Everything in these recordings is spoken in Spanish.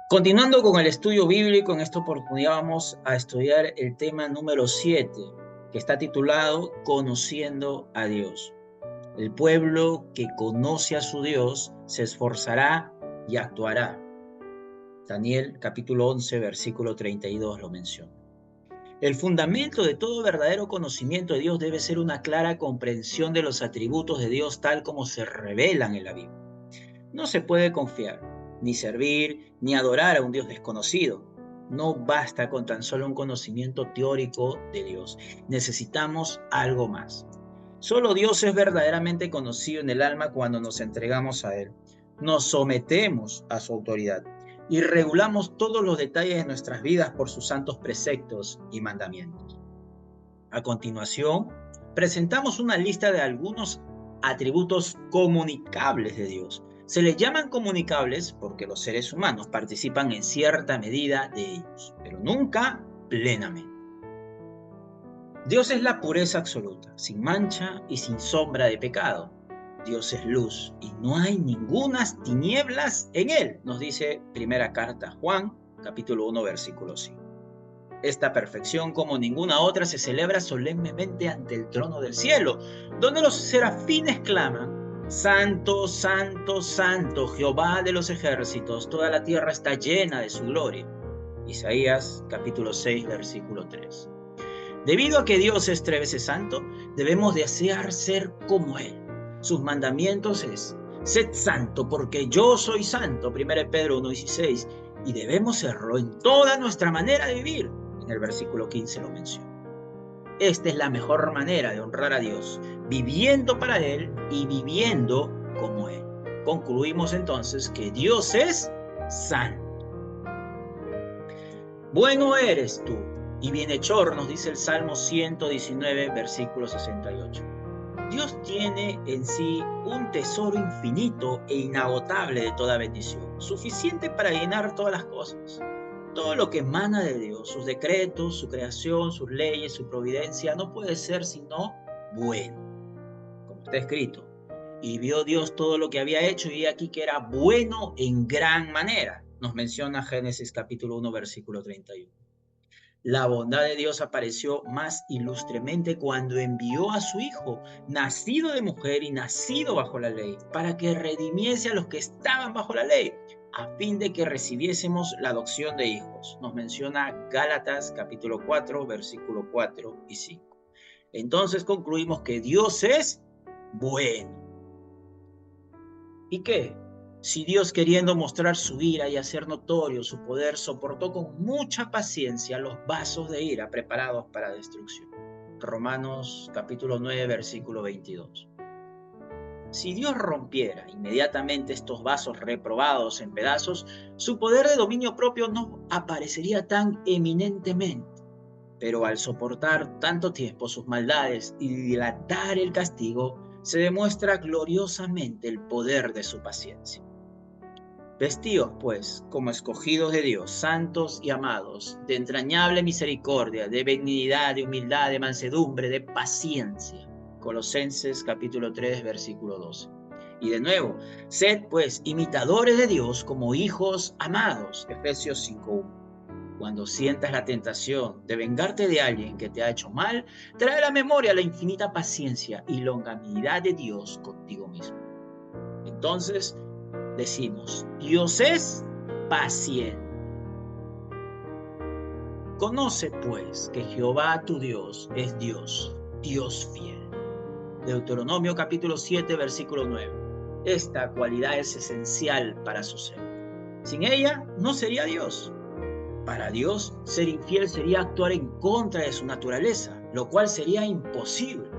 Continuando con el estudio bíblico, en esta oportunidad vamos a estudiar el tema número 7, que está titulado Conociendo a Dios. El pueblo que conoce a su Dios se esforzará y actuará. Daniel capítulo 11, versículo 32 lo menciona. El fundamento de todo verdadero conocimiento de Dios debe ser una clara comprensión de los atributos de Dios tal como se revelan en la Biblia. No se puede confiar, ni servir, ni adorar a un Dios desconocido. No basta con tan solo un conocimiento teórico de Dios. Necesitamos algo más. Solo Dios es verdaderamente conocido en el alma cuando nos entregamos a Él. Nos sometemos a su autoridad y regulamos todos los detalles de nuestras vidas por sus santos preceptos y mandamientos. A continuación, presentamos una lista de algunos atributos comunicables de Dios. Se les llaman comunicables porque los seres humanos participan en cierta medida de ellos, pero nunca plenamente. Dios es la pureza absoluta, sin mancha y sin sombra de pecado. Dios es luz y no hay ningunas tinieblas en él, nos dice primera carta Juan, capítulo 1, versículo 5. Esta perfección, como ninguna otra, se celebra solemnemente ante el trono del cielo, donde los serafines claman: Santo, Santo, Santo, Jehová de los ejércitos, toda la tierra está llena de su gloria. Isaías capítulo 6, versículo 3. Debido a que Dios es tres veces santo, debemos desear ser como Él. Sus mandamientos es: sed santo porque yo soy santo, 1 Pedro 1:16, y debemos serlo en toda nuestra manera de vivir. En el versículo 15 lo menciona. Esta es la mejor manera de honrar a Dios, viviendo para Él y viviendo como Él. Concluimos entonces que Dios es santo. Bueno eres tú y bienhechor, nos dice el Salmo 119, versículo 68. Dios tiene en sí un tesoro infinito e inagotable de toda bendición, suficiente para llenar todas las cosas. Todo lo que emana de Dios, sus decretos, su creación, sus leyes, su providencia, no puede ser sino bueno. Como está escrito: y vio Dios todo lo que había hecho y aquí que era bueno en gran manera. Nos menciona Génesis capítulo 1, versículo 31. La bondad de Dios apareció más ilustremente cuando envió a su Hijo, nacido de mujer y nacido bajo la ley, para que redimiese a los que estaban bajo la ley, a fin de que recibiésemos la adopción de hijos. Nos menciona Gálatas capítulo 4, versículo 4 y 5. Entonces concluimos que Dios es bueno. ¿Y qué? Si Dios, queriendo mostrar su ira y hacer notorio su poder, soportó con mucha paciencia los vasos de ira preparados para destrucción. Romanos capítulo 9, versículo 22. Si Dios rompiera inmediatamente estos vasos reprobados en pedazos, su poder de dominio propio no aparecería tan eminentemente. Pero al soportar tanto tiempo sus maldades y dilatar el castigo, se demuestra gloriosamente el poder de su paciencia. Vestidos, pues, como escogidos de Dios, santos y amados, de entrañable misericordia, de benignidad, de humildad, de mansedumbre, de paciencia. Colosenses capítulo 3, versículo 12. Y de nuevo, sed, pues, imitadores de Dios como hijos amados. Efesios 5:1. Cuando sientas la tentación de vengarte de alguien que te ha hecho mal, trae a la memoria la infinita paciencia y longanimidad de Dios contigo mismo. Entonces, decimos: Dios es paciente. Conoce pues que Jehová tu Dios es Dios, Dios fiel. Deuteronomio capítulo 7, versículo 9. Esta cualidad es esencial para su ser. Sin ella no sería Dios. Para Dios, ser infiel sería actuar en contra de su naturaleza, lo cual sería imposible.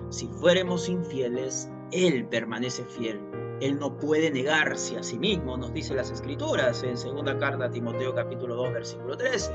Si fuéramos infieles, Él permanece fiel. Él no puede negarse a sí mismo, nos dice las Escrituras en segunda carta a Timoteo capítulo 2, versículo 13.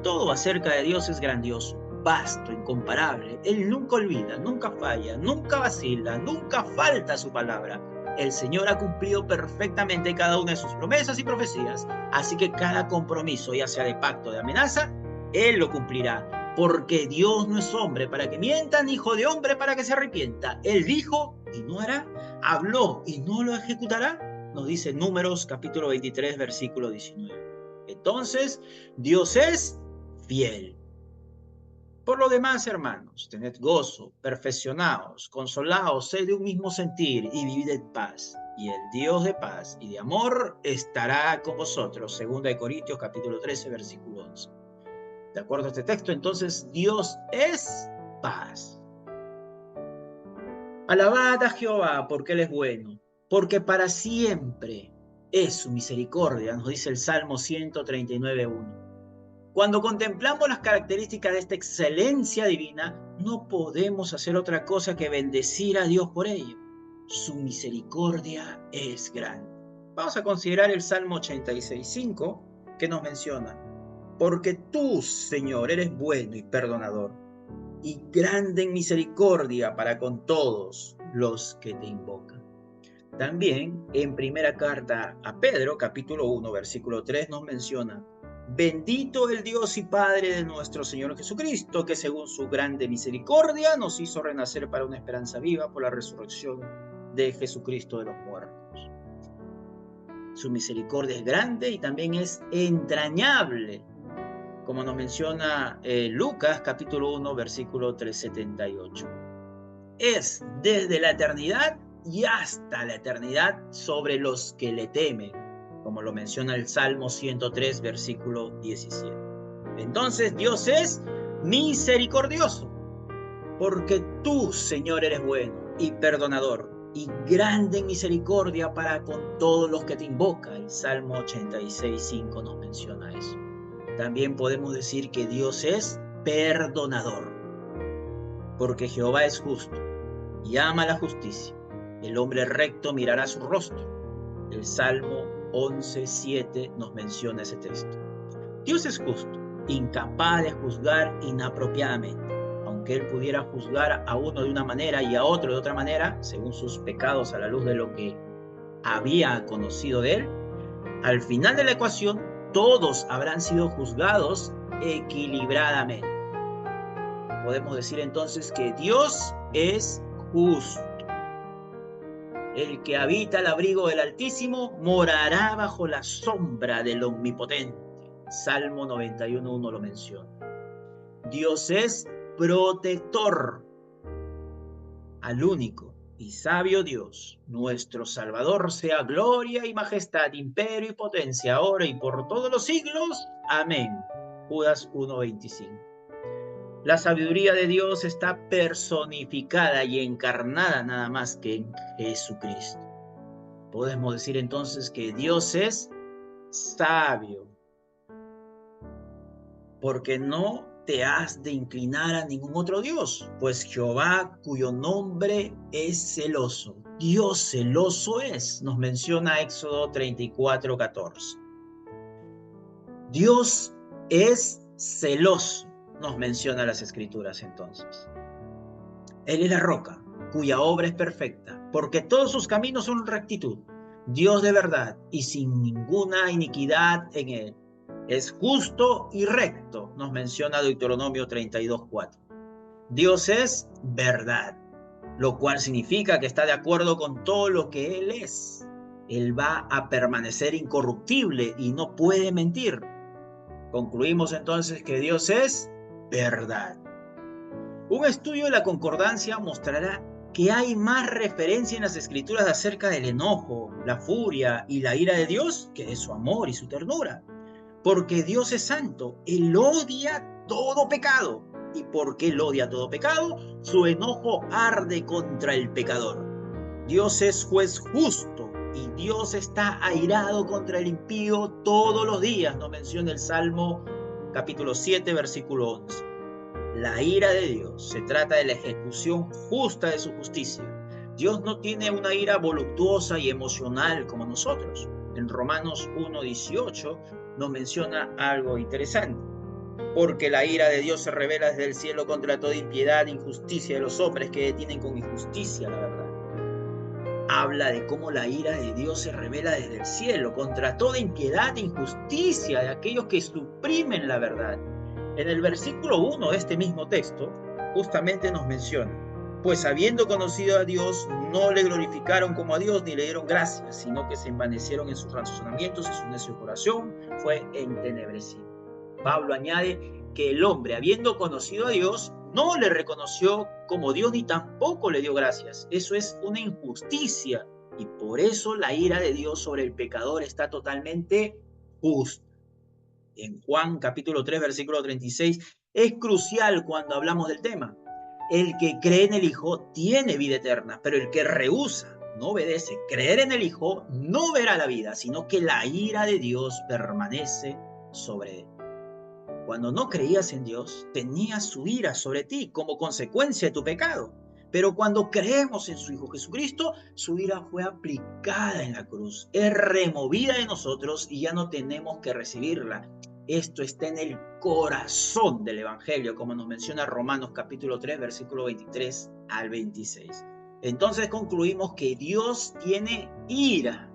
Todo acerca de Dios es grandioso, vasto, incomparable. Él nunca olvida, nunca falla, nunca vacila, nunca falta su palabra. El Señor ha cumplido perfectamente cada una de sus promesas y profecías, así que cada compromiso, ya sea de pacto o de amenaza, Él lo cumplirá, porque Dios no es hombre para que mienta, ni hijo de hombre para que se arrepienta. Él dijo y no hará, habló y no lo ejecutará, nos dice Números capítulo 23, versículo 19. Entonces, Dios es fiel. Por lo demás, hermanos, tened gozo, perfeccionaos, consolaos, sed de un mismo sentir y vivid en paz. Y el Dios de paz y de amor estará con vosotros. 2 Corintios capítulo 13, versículo 11. De acuerdo a este texto, entonces, Dios es paz. Alabad a Jehová porque Él es bueno, porque para siempre es su misericordia, nos dice el Salmo 139:1. Cuando contemplamos las características de esta excelencia divina, no podemos hacer otra cosa que bendecir a Dios por ello. Su misericordia es grande. Vamos a considerar el Salmo 86:5 que nos menciona: porque tú, Señor, eres bueno y perdonador, y grande en misericordia para con todos los que te invocan. También en primera carta a Pedro, capítulo 1, versículo 3, nos menciona: bendito el Dios y Padre de nuestro Señor Jesucristo, que según su grande misericordia nos hizo renacer para una esperanza viva por la resurrección de Jesucristo de los muertos. Su misericordia es grande y también es entrañable, como nos menciona Lucas capítulo 1, versículo 378. Es desde la eternidad y hasta la eternidad sobre los que le temen, como lo menciona el Salmo 103, versículo 17. Entonces Dios es misericordioso, porque tú, Señor, eres bueno y perdonador, y grande en misericordia para con todos los que te invocan. El Salmo 86:5 nos menciona eso. También podemos decir que Dios es perdonador, porque Jehová es justo y ama la justicia. El hombre recto mirará su rostro. El Salmo 11:7 nos menciona ese texto. Dios es justo, incapaz de juzgar inapropiadamente. Aunque Él pudiera juzgar a uno de una manera y a otro de otra manera, según sus pecados a la luz de lo que había conocido de Él, al final de la ecuación, todos habrán sido juzgados equilibradamente. Podemos decir entonces que Dios es justo. El que habita al abrigo del Altísimo morará bajo la sombra del Omnipotente. Salmo 91:1 lo menciona. Dios es protector. Al único y sabio Dios, nuestro Salvador, sea gloria y majestad, imperio y potencia, ahora y por todos los siglos. Amén. Judas 1:25. La sabiduría de Dios está personificada y encarnada nada más que en Jesucristo. Podemos decir entonces que Dios es sabio, porque no te has de inclinar a ningún otro Dios, pues Jehová, cuyo nombre es celoso, Dios celoso es, nos menciona Éxodo 34:14. Dios es celoso, nos menciona las Escrituras entonces. Él es la roca, cuya obra es perfecta, porque todos sus caminos son rectitud. Dios de verdad y sin ninguna iniquidad en él. Es justo y recto, nos menciona Deuteronomio 32:4. Dios es verdad, lo cual significa que está de acuerdo con todo lo que Él es. Él va a permanecer incorruptible y no puede mentir. Concluimos entonces que Dios es verdad. Un estudio de la concordancia mostrará que hay más referencia en las Escrituras acerca del enojo, la furia y la ira de Dios que de su amor y su ternura. Porque Dios es santo, Él odia todo pecado. Y porque Él odia todo pecado, su enojo arde contra el pecador. Dios es juez justo y Dios está airado contra el impío todos los días, nos menciona el Salmo capítulo 7, versículo 11. La ira de Dios se trata de la ejecución justa de su justicia. Dios no tiene una ira voluptuosa y emocional como nosotros. En Romanos 1:18 nos menciona algo interesante. Porque la ira de Dios se revela desde el cielo contra toda impiedad e injusticia de los hombres que detienen con injusticia la verdad. Habla de cómo la ira de Dios se revela desde el cielo contra toda impiedad e injusticia de aquellos que suprimen la verdad. En el versículo 1 de este mismo texto, justamente nos menciona: Pues habiendo conocido a Dios, no le glorificaron como a Dios, ni le dieron gracias, sino que se envanecieron en sus razonamientos y su necio corazón fue entenebrecido. Pablo añade que el hombre, habiendo conocido a Dios, no le reconoció como Dios ni tampoco le dio gracias. Eso es una injusticia y por eso la ira de Dios sobre el pecador está totalmente justa. En Juan capítulo 3, versículo 36, es crucial cuando hablamos del tema. El que cree en el Hijo tiene vida eterna, pero el que rehúsa, no obedece, creer en el Hijo, no verá la vida, sino que la ira de Dios permanece sobre él. Cuando no creías en Dios, tenía su ira sobre ti como consecuencia de tu pecado. Pero cuando creemos en su Hijo Jesucristo, su ira fue aplicada en la cruz, es removida de nosotros y ya no tenemos que recibirla. Esto está en el corazón del Evangelio, como nos menciona Romanos capítulo 3, versículo 23 al 26. Entonces concluimos que Dios tiene ira.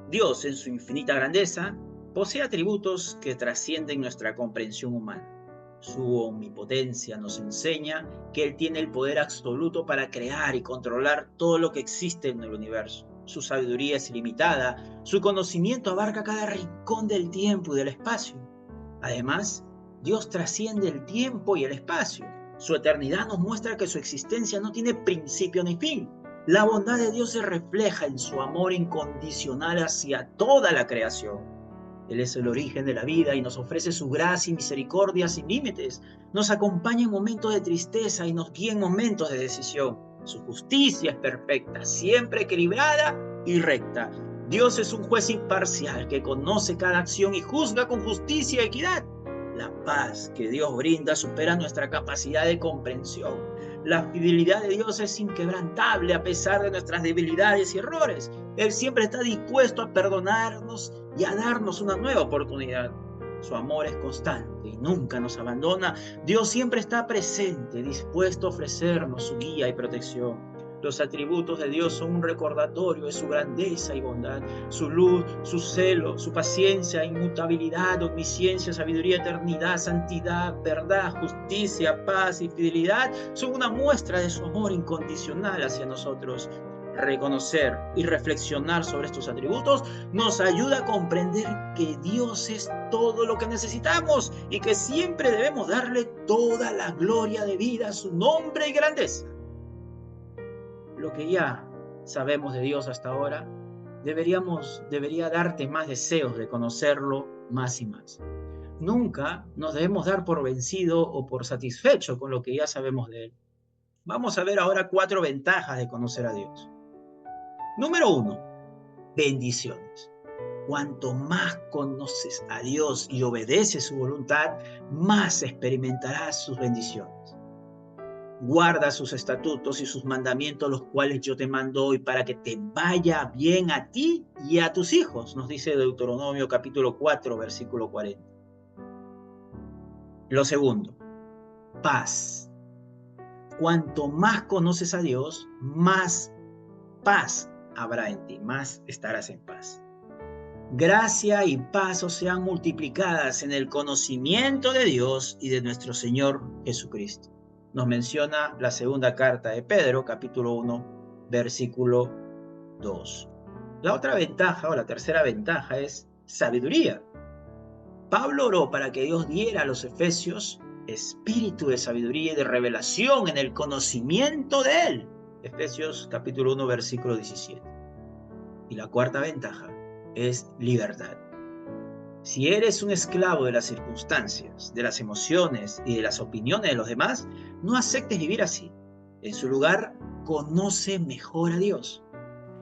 Dios, en su infinita grandeza, posee atributos que trascienden nuestra comprensión humana. Su omnipotencia nos enseña que Él tiene el poder absoluto para crear y controlar todo lo que existe en el universo. Su sabiduría es ilimitada, su conocimiento abarca cada rincón del tiempo y del espacio. Además, Dios trasciende el tiempo y el espacio. Su eternidad nos muestra que su existencia no tiene principio ni fin. La bondad de Dios se refleja en su amor incondicional hacia toda la creación. Él es el origen de la vida y nos ofrece su gracia y misericordia sin límites. Nos acompaña en momentos de tristeza y nos guía en momentos de decisión. Su justicia es perfecta, siempre equilibrada y recta. Dios es un juez imparcial que conoce cada acción y juzga con justicia y equidad. La paz que Dios brinda supera nuestra capacidad de comprensión. La fidelidad de Dios es inquebrantable a pesar de nuestras debilidades y errores. Él siempre está dispuesto a perdonarnos y a darnos una nueva oportunidad. Su amor es constante y nunca nos abandona. Dios siempre está presente, dispuesto a ofrecernos su guía y protección. Los atributos de Dios son un recordatorio de su grandeza y bondad, su luz, su celo, su paciencia, inmutabilidad, omnisciencia, sabiduría, eternidad, santidad, verdad, justicia, paz y fidelidad son una muestra de su amor incondicional hacia nosotros. Reconocer y reflexionar sobre estos atributos nos ayuda a comprender que Dios es todo lo que necesitamos y que siempre debemos darle toda la gloria debida a su nombre y grandeza. Lo que ya sabemos de Dios hasta ahora debería darte más deseos de conocerlo más y más. Nunca nos debemos dar por vencido o por satisfecho con lo que ya sabemos de Él. Vamos a ver ahora 4 ventajas de conocer a Dios. Número 1, bendiciones. Cuanto más conoces a Dios y obedeces su voluntad, más experimentarás sus bendiciones. Guarda sus estatutos y sus mandamientos, los cuales yo te mando hoy, para que te vaya bien a ti y a tus hijos, nos dice Deuteronomio capítulo 4, versículo 40. Lo segundo, paz. Cuanto más conoces a Dios, más paz habrá en ti, más estarás en paz. Gracia y paz sean multiplicadas en el conocimiento de Dios y de nuestro Señor Jesucristo. Nos menciona la segunda carta de Pedro, capítulo 1, versículo 2. La otra ventaja o la tercera ventaja es sabiduría. Pablo oró para que Dios diera a los efesios espíritu de sabiduría y de revelación en el conocimiento de Él. Efesios capítulo 1, versículo 17. Y la cuarta ventaja es libertad. Si eres un esclavo de las circunstancias, de las emociones y de las opiniones de los demás, no aceptes vivir así. En su lugar, conoce mejor a Dios.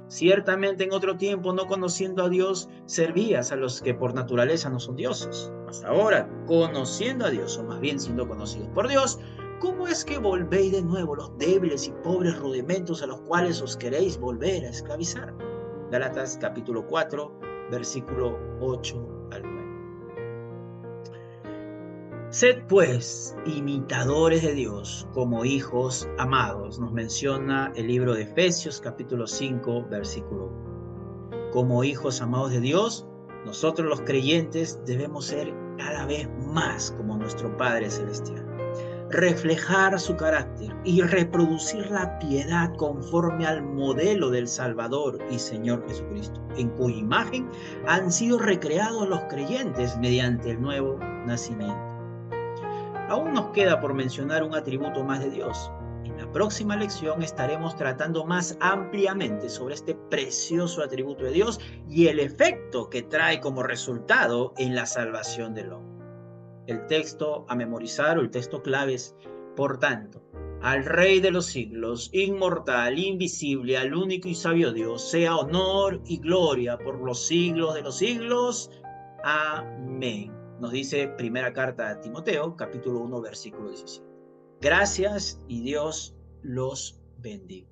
Ciertamente en otro tiempo, no conociendo a Dios, servías a los que por naturaleza no son dioses. Mas ahora, conociendo a Dios, o más bien siendo conocidos por Dios, ¿cómo es que volvéis de nuevo los débiles y pobres rudimentos a los cuales os queréis volver a esclavizar? Gálatas capítulo 4, versículo 8 al 9. Sed pues imitadores de Dios como hijos amados, nos menciona el libro de Efesios capítulo 5, versículo 1. Como hijos amados de Dios, nosotros los creyentes debemos ser cada vez más como nuestro Padre Celestial. reflejar su carácter y reproducir la piedad conforme al modelo del Salvador y Señor Jesucristo, en cuya imagen han sido recreados los creyentes mediante el nuevo nacimiento. Aún nos queda por mencionar un atributo más de Dios. En la próxima lección estaremos tratando más ampliamente sobre este precioso atributo de Dios y el efecto que trae como resultado en la salvación del hombre. El texto a memorizar o el texto clave es: por tanto, al Rey de los siglos, inmortal, invisible, al único y sabio Dios, sea honor y gloria por los siglos de los siglos. Amén. Nos dice primera carta a Timoteo, capítulo 1, versículo 17. Gracias y Dios los bendiga.